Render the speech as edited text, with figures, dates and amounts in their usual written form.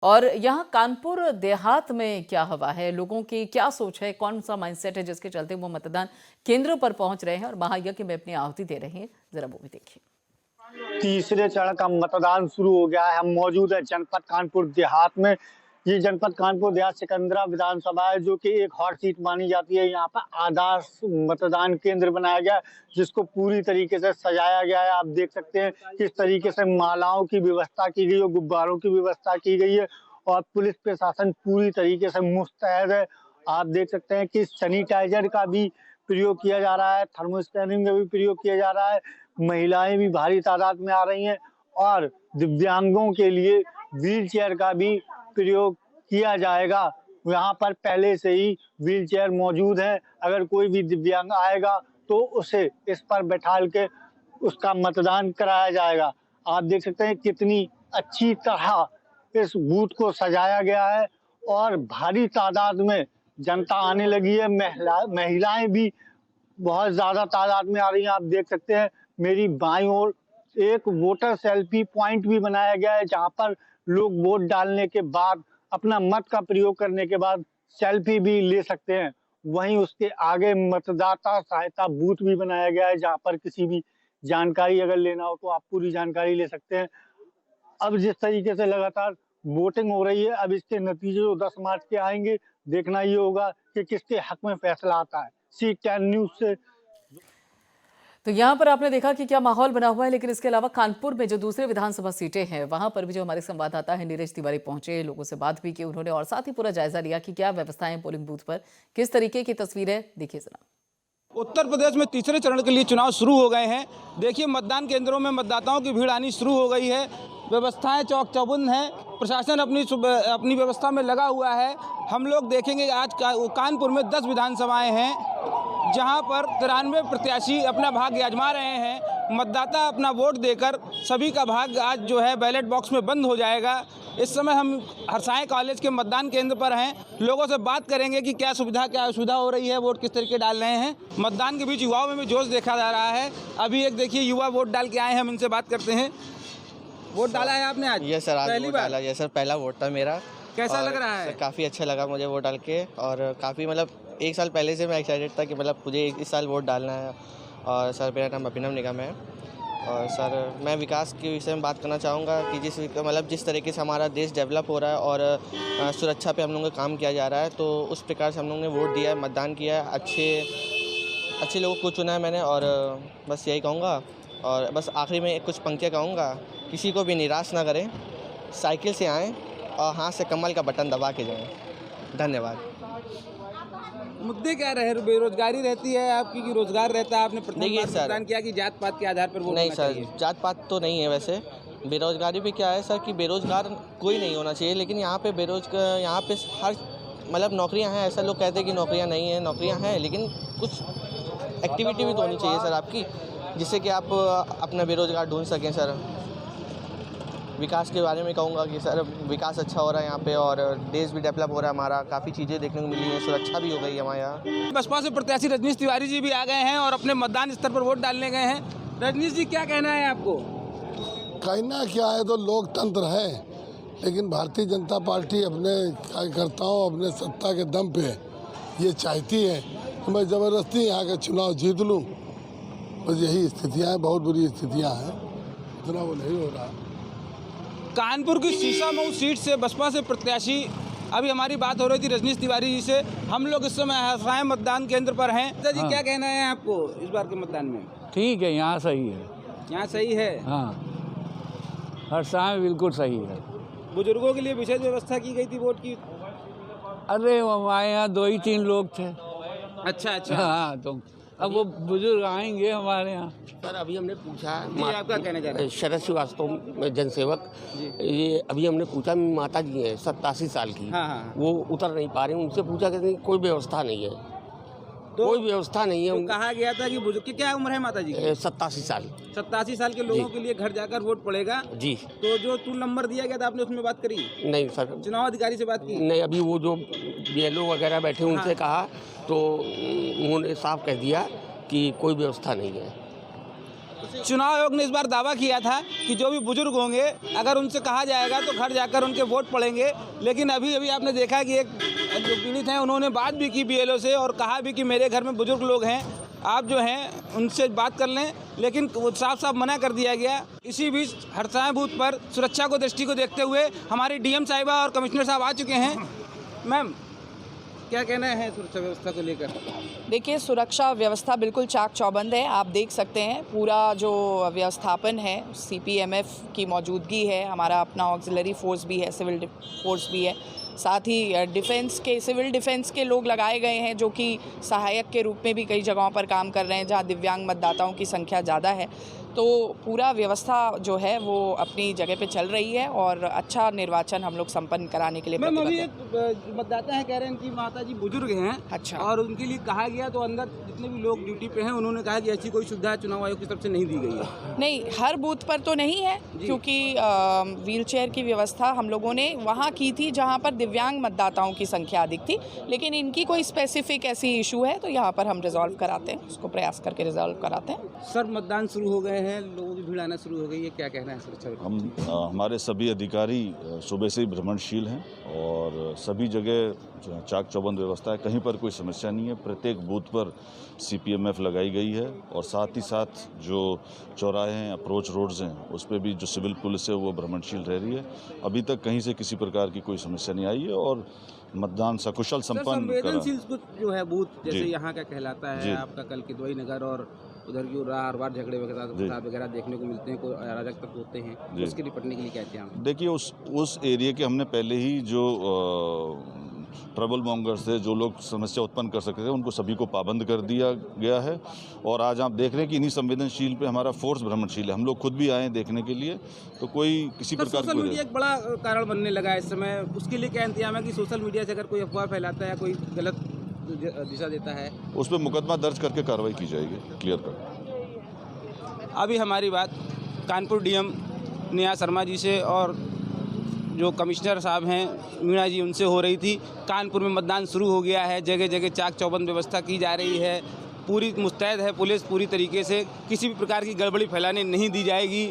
और यहाँ कानपुर देहात में क्या हवा है, लोगों की क्या सोच है, कौन सा माइंडसेट है जिसके चलते वो मतदान केंद्रों पर पहुंच रहे हैं और महायज्ञ में अपनी आहुति दे रहे हैं। जरा वो भी देखिए। तीसरे चरण का मतदान शुरू हो गया है। हम मौजूद है जनपद कानपुर देहात में। ये जनपद कानपुर देहात सिकंदरा विधानसभा है, जो कि एक हॉट सीट मानी जाती है। यहाँ पर आदर्श मतदान केंद्र बनाया गया है, जिसको पूरी तरीके से सजाया गया है। आप देख सकते हैं किस तरीके से मालाओं की व्यवस्था की गई है, गुब्बारों की व्यवस्था की गई है और पुलिस प्रशासन पूरी तरीके से मुस्तैद है। आप देख सकते हैं कि सैनिटाइजर का भी प्रयोग किया जा रहा है, थर्मो स्कैनिंग का भी प्रयोग किया जा रहा है। महिलाएं भी भारी तादाद में आ रही हैं और दिव्यांगों के लिए व्हील चेयर का भी प्रयोग किया जाएगा। यहाँ पर पहले से ही व्हील चेयर मौजूद है। अगर कोई भी दिव्यांग आएगा तो उसे इस पर बैठाल के उसका मतदान कराया जाएगा। आप देख सकते हैं कितनी अच्छी तरह इस बूथ को सजाया गया है और भारी तादाद में जनता आने लगी है। महिलाएं भी बहुत ज्यादा तादाद में आ रही हैं। आप देख सकते हैं मेरी बाईं ओर एक वोटर सेल्फी पॉइंट भी बनाया गया है, जहां पर लोग वोट डालने के बाद अपना मत का प्रयोग करने के बाद सेल्फी भी ले सकते हैं। वहीं उसके आगे मतदाता सहायता बूथ भी बनाया गया है, जहां पर किसी भी जानकारी अगर लेना हो तो आप पूरी जानकारी ले सकते हैं। अब जिस तरीके से लगातार वोटिंग हो रही है, अब इसके नतीजे जो 10 मार्च के आएंगे, देखना ये होगा कि किसके हक में फैसला आता है। C10 न्यूज से। तो यहाँ पर आपने देखा कि क्या माहौल बना हुआ है, लेकिन इसके अलावा कानपुर में जो दूसरे विधानसभा सीटें हैं वहां पर भी जो हमारे संवाददाता है नीरज तिवारी पहुंचे, लोगों से बात भी की उन्होंने और साथ ही पूरा जायजा लिया कि क्या व्यवस्थाएं पोलिंग बूथ पर, किस तरीके की तस्वीर है, देखिए जरा। उत्तर प्रदेश में तीसरे चरण के लिए चुनाव शुरू हो गए हैं। देखिए मतदान केंद्रों में मतदाताओं की भीड़ आनी शुरू हो गई है। व्यवस्थाएं चौक चौबंद हैं। प्रशासन अपनी व्यवस्था में लगा हुआ है। हम लोग देखेंगे आज कानपुर में 10 विधानसभाएं हैं, जहां पर 93 प्रत्याशी अपना भाग्य आजमा रहे हैं। मतदाता अपना वोट देकर सभी का भाग्य आज जो है बैलेट बॉक्स में बंद हो जाएगा। इस समय हम हरसाए कॉलेज के मतदान केंद्र पर हैं। लोगों से बात करेंगे कि क्या असुविधा हो रही है, वोट किस तरीके डाल रहे हैं। मतदान के बीच युवाओं में भी जोश देखा जा रहा है। अभी एक देखिए युवा वोट डाल के आए हैं, हम इनसे बात करते हैं। वोट डाला है आपने आज? ये सर आज पहली वोट बार? डाला। ये सर पहला वोट था मेरा। कैसा लग रहा है? काफ़ी अच्छा लगा मुझे वोट डाल के, और काफ़ी मतलब एक साल पहले से मैं एक्साइटेड था कि मतलब मुझे इस साल वोट डालना है। और सर मेरा नाम अभिनव निगम है। और सर मैं विकास के विषय में बात करना चाहूँगा कि जिस तरीके से हमारा देश डेवलप हो रहा है और सुरक्षा पे हम लोगों का काम किया जा रहा है, तो उस प्रकार से हम लोगों ने वोट दिया है, मतदान किया है। अच्छे लोगों को चुना है मैंने, और बस यही कहूँगा। और बस आखिरी में कुछ पंक्तियाँ कहूँगा, किसी को भी निराश ना करें, साइकिल से आएँ और हाथ से कमल का बटन दबा के जाएँ। धन्यवाद। मुद्दे क्या रहे? बेरोजगारी रहती है आपकी कि रोजगार रहता है? आपने प्रथम बार सर, मतदान किया कि जात पात के आधार पर वोट नहीं होना सर, चाहिए? जात पात तो नहीं है। वैसे बेरोजगारी भी क्या है सर कि बेरोजगार कोई नहीं होना चाहिए, लेकिन यहाँ पे हर मतलब नौकरियाँ हैं। ऐसा लोग कहते हैं कि नौकरियाँ नहीं हैं, नौकरियाँ हैं, लेकिन कुछ एक्टिविटी भी तो होनी चाहिए सर आपकी, जिससे कि आप अपना बेरोजगार ढूंढ सकें। सर विकास के बारे में कहूँगा कि सर विकास अच्छा हो रहा है यहाँ पे, और देश भी डेवलप हो रहा है हमारा। काफ़ी चीज़ें देखने को मिली हैं, सुरक्षा भी हो गई है हमारे यहाँ। बसपा से प्रत्याशी रजनीश तिवारी जी भी आ गए हैं और अपने मतदान स्तर पर वोट डालने गए हैं। रजनीश जी, क्या कहना है आपको? कहना क्या है, तो लोकतंत्र है, लेकिन भारतीय जनता पार्टी अपने कार्यकर्ताओं, अपने सत्ता के दम पे ये चाहती है कि मैं ज़बरदस्ती यहाँ का चुनाव जीत लूँ। बस यही स्थितियाँ हैं, बहुत बुरी स्थितियाँ हैं, इतना वो नहीं हो रहा। कानपुर की शीशामऊ सीट से बसपा से प्रत्याशी, अभी हमारी बात हो रही थी रजनीश तिवारी जी से। हम लोग इस समय हरसाए मतदान केंद्र पर हैं। जी, क्या कहना है आपको इस बार के मतदान में? ठीक है, यहाँ सही है। यहाँ सही है? हाँ, हरसाए में बिल्कुल सही है। बुजुर्गों के लिए विशेष व्यवस्था की गई थी वोट की? अरे हमारे यहाँ 2 ही 3 लोग थे। अच्छा अच्छा। हाँ, तो अब वो बुजुर्ग आएंगे हमारे यहाँ। सर अभी हमने पूछा, आप क्या कहना चाह रहे हैं? शरद श्रीवास्तव जनसेवक, ये अभी हमने पूछा, माता जी हैं 87 साल की। हाँ। वो उतर नहीं पा रहे हैं। उनसे पूछा कि कोई व्यवस्था नहीं है, तो कोई व्यवस्था नहीं है। तो कहा गया था कि बुजुर्ग की क्या उम्र है माता जी की? 87 साल। 87 साल के लोगों के लिए घर जाकर वोट पड़ेगा जी। तो जो टूल नंबर दिया गया था, आपने उसमें बात करी? नहीं सर, चुनाव अधिकारी से बात की? नहीं, अभी वो जो BLO वगैरह बैठे उनसे कहा तो उन्होंने साफ कह दिया कि कोई व्यवस्था नहीं है। चुनाव आयोग ने इस बार दावा किया था कि जो भी बुजुर्ग होंगे अगर उनसे कहा जाएगा तो घर जाकर उनके वोट पड़ेंगे, लेकिन अभी अभी आपने देखा कि एक जो पीड़ित हैं उन्होंने बात भी की BLO से और कहा भी कि मेरे घर में बुजुर्ग लोग हैं, आप जो हैं उनसे बात कर लें, लेकिन वो साफ साफ मना कर दिया गया। इसी बीच हरसाए बूथ पर सुरक्षा को दृष्टि को देखते हुए हमारी DM साहिबा और कमिश्नर साहब आ चुके हैं। मैम, क्या कहना है सुरक्षा व्यवस्था को लेकर? देखिए, सुरक्षा व्यवस्था बिल्कुल चाक चौबंद है। आप देख सकते हैं पूरा जो व्यवस्थापन है, CPMF की मौजूदगी है, हमारा अपना ऑक्सिलरी फोर्स भी है, सिविल फोर्स भी है, साथ ही सिविल डिफेंस के लोग लगाए गए हैं जो कि सहायक के रूप में भी कई जगहों पर काम कर रहे हैं जहां दिव्यांग मतदाताओं की संख्या ज़्यादा है। तो पूरा व्यवस्था जो है वो अपनी जगह पे चल रही है और अच्छा निर्वाचन हम लोग संपन्न कराने के लिए मैम, अभी प्रतिबद्ध हैं। एक मतदाता है कह रहे हैं कि माता जी बुजुर्ग हैं, अच्छा, और उनके लिए कहा गया तो अंदर जितने भी लोग ड्यूटी पे हैं उन्होंने कहा कि ऐसी कोई सुविधा चुनाव आयोग की तरफ से नहीं दी गई है। नहीं, हर बूथ पर तो नहीं है क्योंकि व्हीलचेयर की व्यवस्था हम लोगों ने वहाँ की थी जहाँ पर दिव्यांग मतदाताओं की संख्या अधिक थी, लेकिन इनकी कोई स्पेसिफिक ऐसी इशू है तो यहाँ पर हम रिजॉल्व कराते हैं, उसको प्रयास करके रिजॉल्व कराते हैं। सर, मतदान शुरू हो गए हैं, लोगों की भीड़ आना शुरू हो गई है, क्या कहना है सुरक्षा? हमारे सभी अधिकारी सुबह से ही भ्रमणशील हैं और सभी जगह चाक चौबंद व्यवस्था है, कहीं पर कोई समस्या नहीं है। प्रत्येक बूथ पर CPMF लगाई गई है और साथ ही साथ जो चौराहे हैं, अप्रोच रोड्स हैं, उस पर भी जो सिविल पुलिस है वो भ्रमणशील रह रही है। अभी तक कहीं से किसी प्रकार की कोई समस्या नहीं आई है और मतदान सकुशल संपन्न संवेदनशील कुछ जो है बूथ जैसे यहाँ का कहलाता है, आपका कल किदवई नगर और उधर की हर बार झगड़े वगैरह देखने को मिलते हैं, कोई अराजक तत्व होते हैं, उसके निपटने के लिए क्या इंतजाम? देखिए, उस एरिया के हमने पहले ही जो ट्रबल मॉन्गर्स थे, जो लोग समस्या उत्पन्न कर सकते थे, उनको सभी को पाबंद कर दिया गया है और आज आप देख रहे हैं कि इन्हीं संवेदनशील पे हमारा फोर्स भ्रमणशील है। हम लोग खुद भी आए हैं देखने के लिए, तो कोई किसी प्रकार सोशल मीडिया एक बड़ा कारण बनने लगा है इस समय, उसके लिए क्या इंतजाम है कि सोशल मीडिया से अगर कोई अफवाह फैलाता है, कोई गलत दिशा देता है, उस पर मुकदमा दर्ज करके कार्रवाई की जाएगी, क्लियर कर। अभी हमारी बात कानपुर DM नेहा शर्मा जी से और जो कमिश्नर साहब हैं मीणा जी, उनसे हो रही थी। कानपुर में मतदान शुरू हो गया है, जगह जगह चाक चौबंद व्यवस्था की जा रही है, पूरी मुस्तैद है पुलिस, पूरी तरीके से किसी भी प्रकार की गड़बड़ी फैलाने नहीं दी जाएगी।